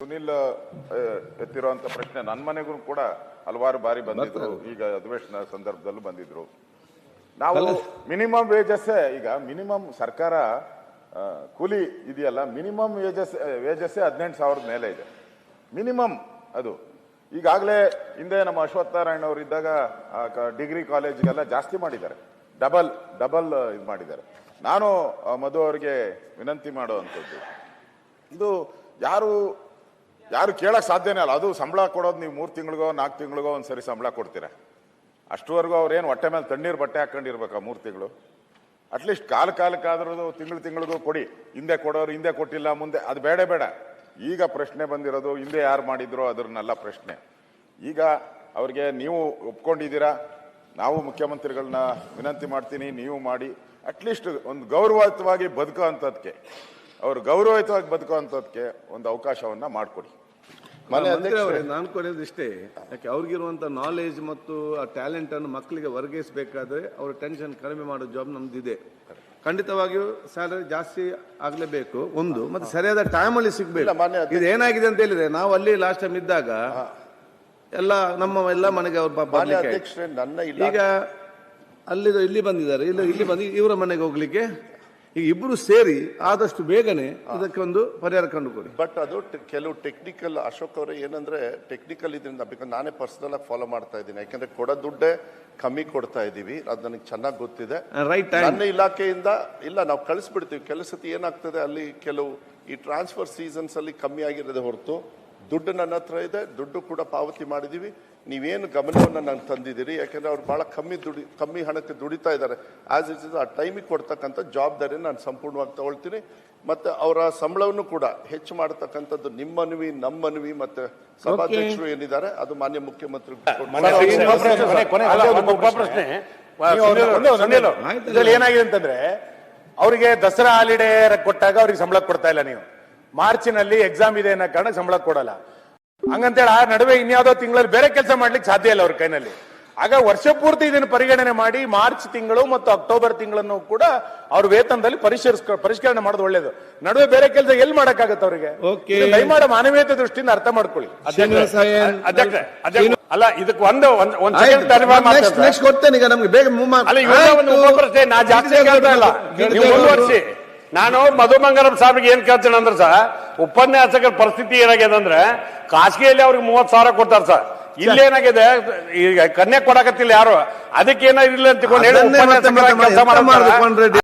ಸುನಿಲ್ ಎತ್ತಿರುವಂತ ಪ್ರಶ್ನೆ ನನ್ನ ಮನೆಗೂ ಕೂಡ ಹಲವಾರು ಬಾರಿ ಬಂದಿದ್ರು. ಈಗ ಅಧಿವೇಶನ ಸಂದರ್ಭದಲ್ಲೂ ಬಂದಿದ್ರು. ನಾವು ಮಿನಿಮಮ್ ವೇಜಸ್, ಈಗ ಮಿನಿಮಮ್ ಸರ್ಕಾರ ಕೂಲಿ ಇದೆಯಲ್ಲ, ಮಿನಿಮಮ್ ವೇಜಸ್ 18,000 ಮೇಲೆ ಇದೆ ಮಿನಿಮಮ್. ಅದು ಈಗಾಗಲೇ ಹಿಂದೆ ನಮ್ಮ ಅಶ್ವತ್ಥನಾರಾಯಣ ಅವರು ಇದ್ದಾಗ ಡಿಗ್ರಿ ಕಾಲೇಜ್ಗೆಲ್ಲ ಜಾಸ್ತಿ ಮಾಡಿದ್ದಾರೆ, ಡಬಲ್ ಇದು ಮಾಡಿದ್ದಾರೆ. ನಾನು ಮಧು ಅವರಿಗೆ ವಿನಂತಿ ಮಾಡುವಂಥದ್ದು, ಇದು ಯಾರು ಕೇಳಕ್ ಸಾಧ್ಯನೇ ಅಲ್ಲ. ಅದು ಸಂಬಳ ಕೊಡೋದು ನೀವು 3 ತಿಂಗಳಿಗೋ 4 ತಿಂಗಳಿಗೋ ಒಂದ್ಸರಿ ಸಂಬಳ ಕೊಡ್ತೀರ. ಅಷ್ಟುವರೆಗೂ ಅವ್ರೇನು ಹೊಟ್ಟೆ ಮೇಲೆ ತಣ್ಣೀರು ಬಟ್ಟೆ ಹಾಕೊಂಡಿರ್ಬೇಕಾ 3 ತಿಂಗಳು? ಅಟ್ಲೀಸ್ಟ್ ಕಾಲಕ್ಕಾದ್ರೂ ತಿಂಗಳಿಗೂ ಕೊಡಿ. ಹಿಂದೆ ಕೊಡೋರು ಹಿಂದೆ ಕೊಟ್ಟಿಲ್ಲ, ಮುಂದೆ ಅದು ಬೇಡ. ಈಗ ಪ್ರಶ್ನೆ ಬಂದಿರೋದು ಹಿಂದೆ ಯಾರು ಮಾಡಿದ್ರು ಅದನ್ನೆಲ್ಲ ಪ್ರಶ್ನೆ. ಈಗ ಅವ್ರಿಗೆ ನೀವು ಒಪ್ಕೊಂಡಿದ್ದೀರಾ, ನಾವು ಮುಖ್ಯಮಂತ್ರಿಗಳನ್ನ ವಿನಂತಿ ಮಾಡ್ತೀನಿ, ನೀವು ಮಾಡಿ. ಅಟ್ಲೀಸ್ಟ್ ಒಂದು ಗೌರವಯುತವಾಗಿ ಬದುಕುವಂಥದ್ಕೆ, ಅವರು ಗೌರವಯುತವಾಗಿ ಬದುಕುವಂಥದ್ಕೆ ಒಂದು ಅವಕಾಶವನ್ನ ಮಾಡಿಕೊಡಿ. ನಾನು ಕೊಡೋದು ಇಷ್ಟೇ, ಯಾಕೆ ಅವ್ರಿಗಿರುವಂತ ನಾಲೆಜ್ ಮತ್ತು ಆ ಟ್ಯಾಲೆಂಟ್ ಅನ್ನು ಮಕ್ಕಳಿಗೆ ವರ್ಗಾಯಿಸಬೇಕಾದ್ರೆ ಅವ್ರ ಟೆನ್ಷನ್ ಕಡಿಮೆ ಮಾಡೋ ಜಾಬ್ ನಮ್ದಿದೆ. ಖಂಡಿತವಾಗಿಯೂ ಸ್ಯಾಲರಿ ಜಾಸ್ತಿ ಆಗ್ಲೇಬೇಕು ಒಂದು, ಮತ್ತೆ ಸರಿಯಾದ ಟೈಮ್ ಅಲ್ಲಿ ಸಿಗ್ಬೇಕು. ಇದು ಏನಾಗಿದೆ ಅಂತ ಹೇಳಿದ್ರೆ, ನಾವು ಅಲ್ಲಿ ಲಾಸ್ಟ್ ಟೈಮ್ ಇದ್ದಾಗ ಎಲ್ಲ ಮನೆಗೆ ಅವ್ರ ಈಗ ಇಲ್ಲಿ ಬಂದಿದ್ದಾರೆ, ಇಲ್ಲಿ ಬಂದು ಇವರ ಮನೆಗೆ ಹೋಗ್ಲಿಕ್ಕೆ ಈಗ ಇಬ್ರು ಸೇರಿ ಆದಷ್ಟು ಬೇಗನೆ ಇದಕ್ಕೆ ಒಂದು ಪರಿಹಾರ ಕಂಡುಕೊಡಿ. ಬಟ್ ಅದು ಕೆಲವು ಟೆಕ್ನಿಕಲ್, ಅಶೋಕ್ ಅವರೇ ಏನಂದ್ರೆ ಟೆಕ್ನಿಕಲ್ ಇದರಿಂದ, ಬಿಕಾಸ್ ನಾನೇ ಪರ್ಸನಲ್ ಆಗಿ ಫಾಲೋ ಮಾಡ್ತಾ ಇದ್ದೀನಿ. ಯಾಕಂದ್ರೆ ಕೊಡೋ ದುಡ್ಡೇ ಕಮ್ಮಿ ಕೊಡ್ತಾ ಇದೀವಿ, ಅದು ನನಗೆ ಚೆನ್ನಾಗಿ ಗೊತ್ತಿದೆ. ನನ್ನ ಇಲಾಖೆಯಿಂದ ಇಲ್ಲ, ನಾವು ಕಳಿಸ್ಬಿಡ್ತೀವಿ. ಕೆಲವು ಸತಿ ಏನಾಗ್ತದೆ ಅಲ್ಲಿ ಕೆಲವು ಈ ಟ್ರಾನ್ಸ್ಫರ್ ಸೀಸನ್ಸ್ ಅಲ್ಲಿ ಕಮ್ಮಿ ಆಗಿರೋದೇ ಹೊರತು ದುಡ್ಡು ನನ್ನ ಹತ್ರ ಇದೆ, ದುಡ್ಡು ಕೂಡ ಪಾವತಿ ಮಾಡಿದೀವಿ. ನೀವೇನು ಗಮನವನ್ನು ನಾನು ತಂದಿದ್ದೀರಿ, ಯಾಕೆಂದ್ರೆ ಅವ್ರು ಬಹಳ ಕಮ್ಮಿ ಹಣಕ್ಕೆ ದುಡಿತಾ ಇದ್ದಾರೆ. ಆಸ್ ಇಟ್ ಇಸ್ ಆ ಟೈಮಿಗೆ ಕೊಡ್ತಕ್ಕಂಥ ಜವಾಬ್ದಾರಿಯನ್ನು ನಾನು ಸಂಪೂರ್ಣವಾಗಿ ತಗೊಳ್ತೀನಿ. ಮತ್ತೆ ಅವರ ಸಂಬಳವನ್ನು ಕೂಡ ಹೆಚ್ಚು ಮಾಡತಕ್ಕಂಥದ್ದು ನಿಮ್ಮ ಮನವಿ, ನಮ್ಮ ಮನವಿ, ಮತ್ತೆ ಸಭಾಧ್ಯಕ್ಷರು ಏನಿದ್ದಾರೆ ಅದು ಮಾನ್ಯ ಮುಖ್ಯಮಂತ್ರಿ. ಏನಾಗಿದೆ ಅಂತಂದ್ರೆ, ಅವರಿಗೆ ದಸರಾ ಹಾಲಿಡೇ ಕೊಟ್ಟಾಗ ಅವ್ರಿಗೆ ಸಂಬಳ ಕೊಡ್ತಾ ಇಲ್ಲ. ನೀವು ಮಾರ್ಚಿನಲ್ಲಿ ಎಕ್ಸಾಮ್ ಇದೆ ಅನ್ನೋ ಕಾರಣ ಸಂಬಳ ಕೊಡಲ್ಲ. ಹಂಗಂತೇಳಿ ಆ ನಡುವೆ ಇನ್ಯಾವುದೋ ತಿಂಗಳಲ್ಲಿ ಬೇರೆ ಕೆಲಸ ಮಾಡ್ಲಿಕ್ಕೆ ಸಾಧ್ಯ ಇಲ್ಲ ಅವ್ರ ಕೈನಲ್ಲಿ. ಆಗ ವರ್ಷ ಪೂರ್ತಿ ಇದನ್ನು ಪರಿಗಣನೆ ಮಾಡಿ ಮಾರ್ಚ್ ತಿಂಗಳು ಮತ್ತು ಅಕ್ಟೋಬರ್ ತಿಂಗಳನ್ನು ಕೂಡ ಅವ್ರ ವೇತನದಲ್ಲಿ ಪರಿಷ್ಕರಣೆ ಮಾಡೋದು ಒಳ್ಳೇದು. ನಡುವೆ ಬೇರೆ ಕೆಲಸ ಎಲ್ಲಿ ಮಾಡಕ್ಕಾಗತ್ತೆ ಅವರಿಗೆ? ದಯಮಾಡಿ ಮಾನವೀಯತೆ ದೃಷ್ಟಿಯಿಂದ ಅರ್ಥ ಮಾಡ್ಕೊಳ್ಳಿ. ಅಲ್ಲ, ಇದಕ್ಕೆ ಒಂದು ಕೊಡ್ತೇನೆ. ಈಗ ನಮ್ಗೆ ಬೇಗ ನಾ ಜಾಸ್ತಿ ಕೇಳ್ತಾ ಇಲ್ಲ, ನೀವು ಮುಂದುವರಿಸಿ. ನಾನು ಮಧುಮಂಗಲಂ ಸಾಹೇಬ್ಗೆ ಏನ್ ಕೇಳ್ತೇನೆ ಅಂದ್ರೆ ಸರ್, ಉಪನ್ಯಾಸಕರ ಪರಿಸ್ಥಿತಿ ಏನಾಗಿದೆ ಅಂದ್ರೆ, ಖಾಸಗಿಯಲ್ಲಿ ಅವ್ರಿಗೆ 30,000 ಕೊಡ್ತಾರೆ ಸರ್. ಇಲ್ಲೇನಾಗಿದೆ, ಈಗ ಕನ್ಯಾ ಕೊಡಕತ್ತಿಲ್ಲ ಯಾರು, ಅದಕ್ಕೆ ಏನಾಗಿಲ್ಲ ಅಂತ ಹೇಳಿ